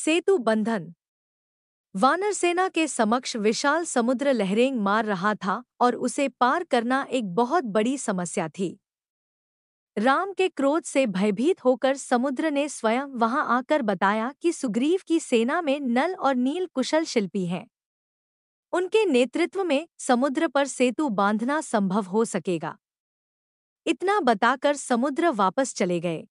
सेतु बंधन। वानर सेना के समक्ष विशाल समुद्र लहरें मार रहा था और उसे पार करना एक बहुत बड़ी समस्या थी। राम के क्रोध से भयभीत होकर समुद्र ने स्वयं वहां आकर बताया कि सुग्रीव की सेना में नल और नील कुशल शिल्पी हैं। उनके नेतृत्व में समुद्र पर सेतु बांधना संभव हो सकेगा। इतना बताकर समुद्र वापस चले गए।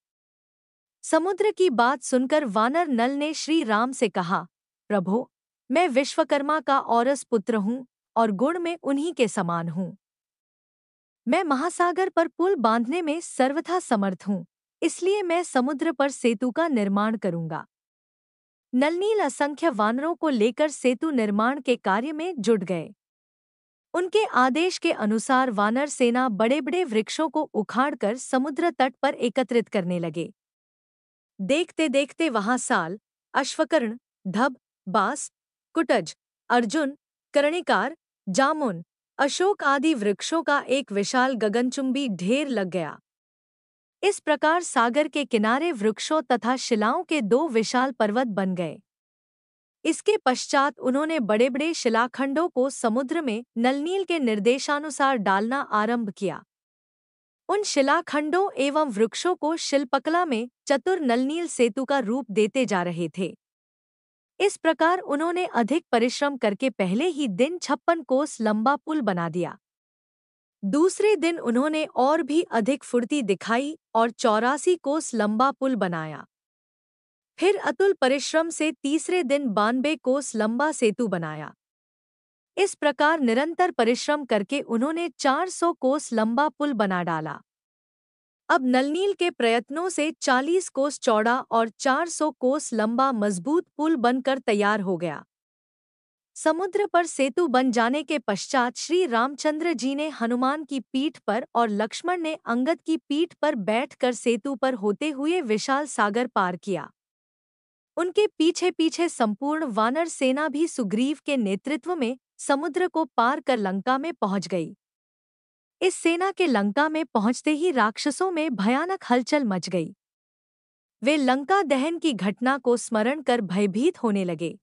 समुद्र की बात सुनकर वानर नल ने श्री राम से कहा, प्रभो, मैं विश्वकर्मा का औरस पुत्र हूँ और गुण में उन्हीं के समान हूँ। मैं महासागर पर पुल बांधने में सर्वथा समर्थ हूँ, इसलिए मैं समुद्र पर सेतु का निर्माण करूँगा। नलनील असंख्य वानरों को लेकर सेतु निर्माण के कार्य में जुट गए। उनके आदेश के अनुसार वानर सेना बड़े-बड़े वृक्षों को उखाड़कर समुद्र तट पर एकत्रित करने लगे। देखते देखते वहां साल, अश्वकर्ण, धब, बांस, कुटज, अर्जुन, कर्णिकार, जामुन, अशोक आदि वृक्षों का एक विशाल गगनचुंबी ढेर लग गया। इस प्रकार सागर के किनारे वृक्षों तथा शिलाओं के दो विशाल पर्वत बन गए। इसके पश्चात उन्होंने बड़े-बड़े शिलाखंडों को समुद्र में नलनील के निर्देशानुसार डालना आरंभ किया। उन शिलाखंडों एवं वृक्षों को शिल्पकला में चतुर नलनील सेतु का रूप देते जा रहे थे। इस प्रकार उन्होंने अधिक परिश्रम करके पहले ही दिन 56 कोस लंबा पुल बना दिया। दूसरे दिन उन्होंने और भी अधिक फुर्ती दिखाई और 84 कोस लंबा पुल बनाया। फिर अतुल परिश्रम से तीसरे दिन 92 कोस लंबा सेतु बनाया। इस प्रकार निरंतर परिश्रम करके उन्होंने 400 कोस लंबा पुल बना डाला। अब नलनील के प्रयत्नों से 40 कोस चौड़ा और 400 कोस लंबा मजबूत पुल बनकर तैयार हो गया। समुद्र पर सेतु बन जाने के पश्चात श्री रामचंद्र जी ने हनुमान की पीठ पर और लक्ष्मण ने अंगद की पीठ पर बैठकर सेतु पर होते हुए विशाल सागर पार किया। उनके पीछे पीछे संपूर्ण वानर सेना भी सुग्रीव के नेतृत्व में समुद्र को पार कर लंका में पहुंच गई। इस सेना के लंका में पहुंचते ही राक्षसों में भयानक हलचल मच गई। वे लंका दहन की घटना को स्मरण कर भयभीत होने लगे।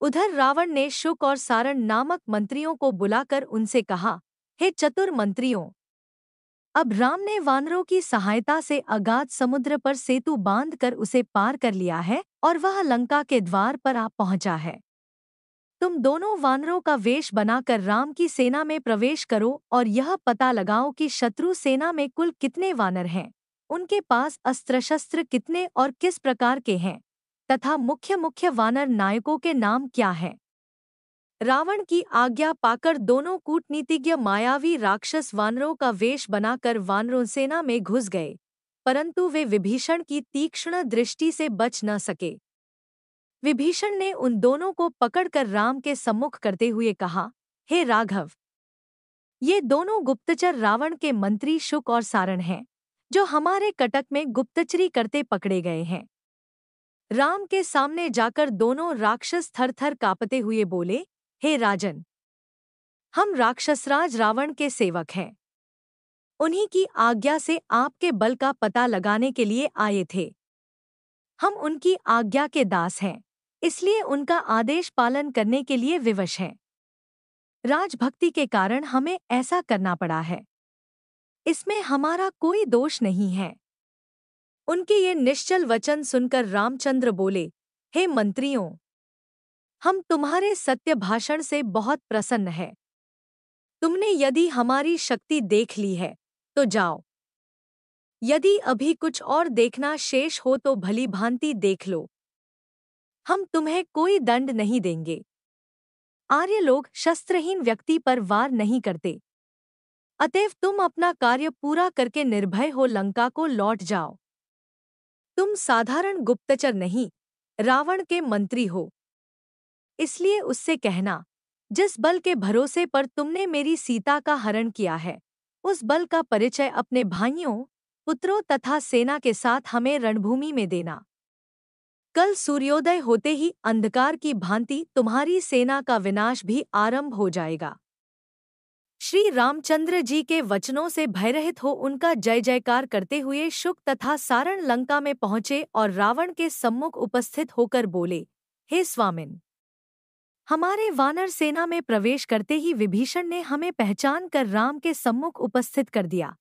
उधर रावण ने शुक और सारण नामक मंत्रियों को बुलाकर उनसे कहा, हे चतुर मंत्रियों, अब राम ने वानरों की सहायता से अगाध समुद्र पर सेतु बांधकर उसे पार कर लिया है और वह लंका के द्वार पर आ पहुंचा है। तुम दोनों वानरों का वेश बनाकर राम की सेना में प्रवेश करो और यह पता लगाओ कि शत्रु सेना में कुल कितने वानर हैं, उनके पास अस्त्र शस्त्र कितने और किस प्रकार के हैं, तथा मुख्य मुख्य वानर नायकों के नाम क्या हैं। रावण की आज्ञा पाकर दोनों कूटनीतिज्ञ मायावी राक्षस वानरों का वेश बनाकर वानरों सेना में घुस गए, परंतु वे विभीषण की तीक्ष्ण दृष्टि से बच न सके। विभीषण ने उन दोनों को पकड़कर राम के सम्मुख करते हुए कहा, हे राघव, ये दोनों गुप्तचर रावण के मंत्री शुक और सारण हैं, जो हमारे कटक में गुप्तचरी करते पकड़े गए हैं। राम के सामने जाकर दोनों राक्षस थर-थर कांपते हुए बोले, हे राजन, हम राक्षसराज रावण के सेवक हैं। उन्हीं की आज्ञा से आपके बल का पता लगाने के लिए आए थे। हम उनकी आज्ञा के दास हैं, इसलिए उनका आदेश पालन करने के लिए विवश हैं। राजभक्ति के कारण हमें ऐसा करना पड़ा है, इसमें हमारा कोई दोष नहीं है। उनके ये निश्चल वचन सुनकर रामचंद्र बोले, हे मंत्रियों, हम तुम्हारे सत्य भाषण से बहुत प्रसन्न हैं। तुमने यदि हमारी शक्ति देख ली है तो जाओ। यदि अभी कुछ और देखना शेष हो तो भली भांति देख लो। हम तुम्हें कोई दंड नहीं देंगे। आर्य लोग शस्त्रहीन व्यक्ति पर वार नहीं करते, अतएव तुम अपना कार्य पूरा करके निर्भय हो लंका को लौट जाओ। तुम साधारण गुप्तचर नहीं, रावण के मंत्री हो, इसलिए उससे कहना, जिस बल के भरोसे पर तुमने मेरी सीता का हरण किया है, उस बल का परिचय अपने भाइयों, पुत्रों तथा सेना के साथ हमें रणभूमि में देना। कल सूर्योदय होते ही अंधकार की भांति तुम्हारी सेना का विनाश भी आरंभ हो जाएगा। श्री रामचंद्र जी के वचनों से भयरहित हो उनका जय जयकार करते हुए शुक तथा सारण लंका में पहुंचे और रावण के सम्मुख उपस्थित होकर बोले, हे स्वामिन, हमारे वानर सेना में प्रवेश करते ही विभीषण ने हमें पहचान कर राम के सम्मुख उपस्थित कर दिया,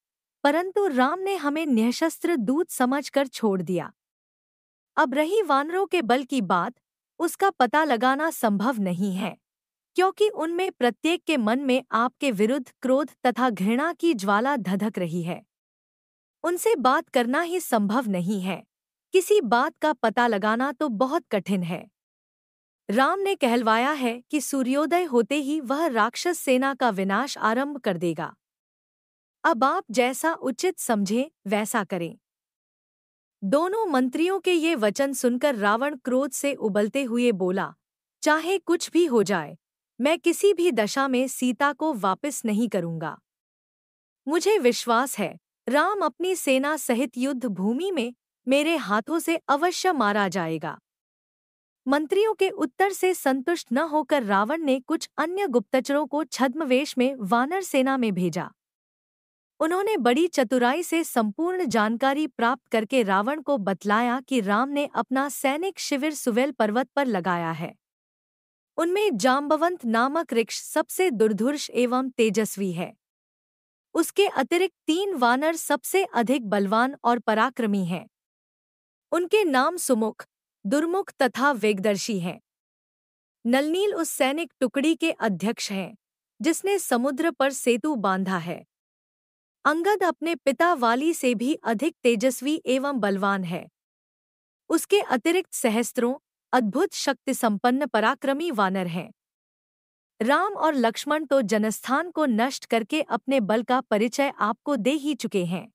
परंतु राम ने हमें निःशस्त्र दूत समझकर छोड़ दिया। अब रही वानरों के बल की बात, उसका पता लगाना संभव नहीं है, क्योंकि उनमें प्रत्येक के मन में आपके विरुद्ध क्रोध तथा घृणा की ज्वाला धधक रही है। उनसे बात करना ही संभव नहीं है, किसी बात का पता लगाना तो बहुत कठिन है। राम ने कहलवाया है कि सूर्योदय होते ही वह राक्षस सेना का विनाश आरंभ कर देगा। अब आप जैसा उचित समझें वैसा करें। दोनों मंत्रियों के ये वचन सुनकर रावण क्रोध से उबलते हुए बोला, चाहे कुछ भी हो जाए, मैं किसी भी दशा में सीता को वापस नहीं करूंगा। मुझे विश्वास है राम अपनी सेना सहित युद्ध भूमि में मेरे हाथों से अवश्य मारा जाएगा। मंत्रियों के उत्तर से संतुष्ट न होकर रावण ने कुछ अन्य गुप्तचरों को छद्मवेश में वानर सेना में भेजा। उन्होंने बड़ी चतुराई से संपूर्ण जानकारी प्राप्त करके रावण को बतलाया कि राम ने अपना सैनिक शिविर सुवेल पर्वत पर लगाया है। उनमें जाम्बवंत नामक ऋक्ष सबसे दुर्धर्ष एवं तेजस्वी है। उसके अतिरिक्त 3 वानर सबसे अधिक बलवान और पराक्रमी हैं। उनके नाम सुमुख, दुर्मुख तथा वेगदर्शी हैं। नलनील उस सैनिक टुकड़ी के अध्यक्ष हैं जिसने समुद्र पर सेतु बांधा है। अंगद अपने पिता वाली से भी अधिक तेजस्वी एवं बलवान है। उसके अतिरिक्त सहस्त्रों अद्भुत शक्ति संपन्न पराक्रमी वानर हैं। राम और लक्ष्मण तो जनस्थान को नष्ट करके अपने बल का परिचय आपको दे ही चुके हैं।